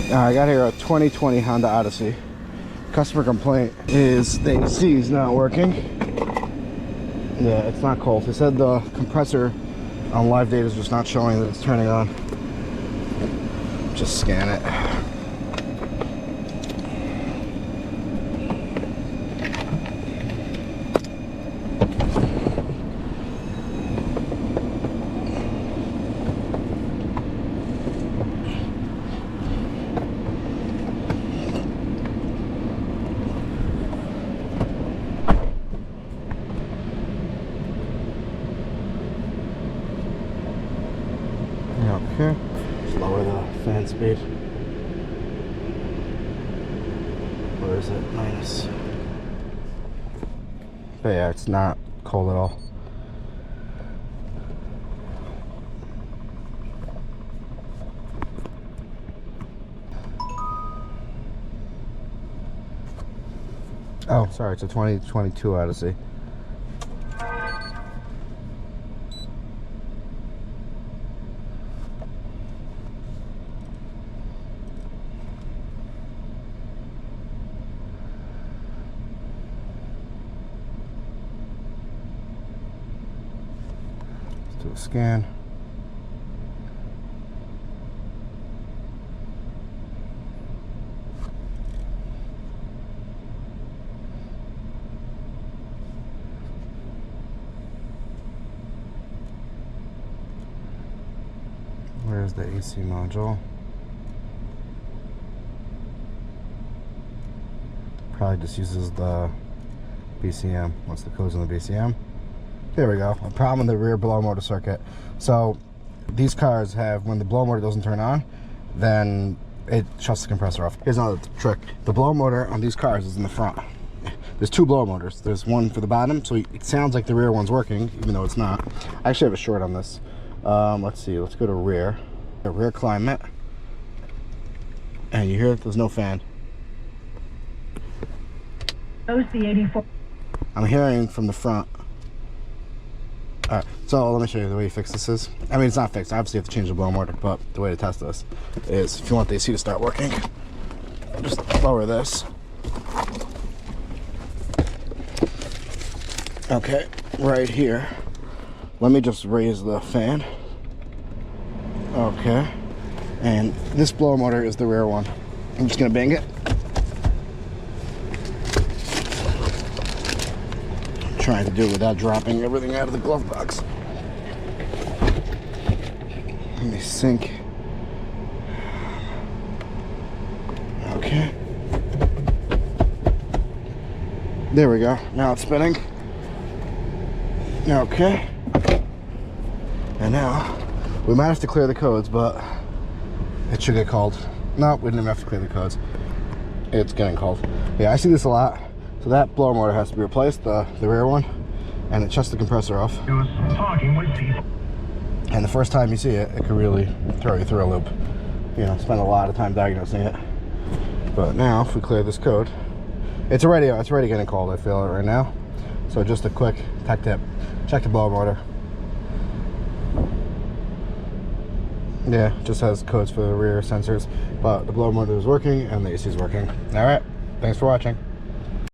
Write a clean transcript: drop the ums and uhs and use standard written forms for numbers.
I got here a 2020 Honda Odyssey. Customer complaint is the AC is not working. Yeah, it's not cold. They said the compressor on live data is just not showing that it's turning on. Just scan it. Okay, just lower the fan speed. Where is it? Minus. But yeah, it's not cold at all. Oh, sorry, it's a 2022 Odyssey. Do a scan. Where's the AC module? Probably just uses the BCM. What's the codes on the BCM? There we go. A problem in the rear blower motor circuit. So these cars have, when the blower motor doesn't turn on, then it shuts the compressor off. Here's another trick. The blower motor on these cars is in the front. There's two blower motors. There's one for the bottom, so it sounds like the rear one's working, even though it's not. I actually have a short on this. Let's see. Let's go to rear. The rear climate. And you hear there's no fan. OC84. I'm hearing from the front. Alright, so let me show you the way you fix this is. I mean, it's not fixed. Obviously, you have to change the blower motor, but the way to test this is if you want the AC to start working, just lower this. Okay, right here. Let me just raise the fan. Okay. And this blower motor is the rear one. I'm just going to bang it. Trying to do it without dropping everything out of the glove box. Let me sync. Okay. There we go. Now it's spinning. Okay. And now we might have to clear the codes, but it should get called. No, we didn't even have to clear the codes. It's getting called. Yeah, I see this a lot. So that blower motor has to be replaced, the rear one, and it shuts the compressor off. It was talking with people. And the first time you see it, it could really throw you through a loop. You know, spend a lot of time diagnosing it. But now, if we clear this code, it's already getting called, I feel it right now. So just a quick tech tip, check the blower motor. Yeah, it just has codes for the rear sensors, but the blower motor is working and the AC is working. All right, thanks for watching.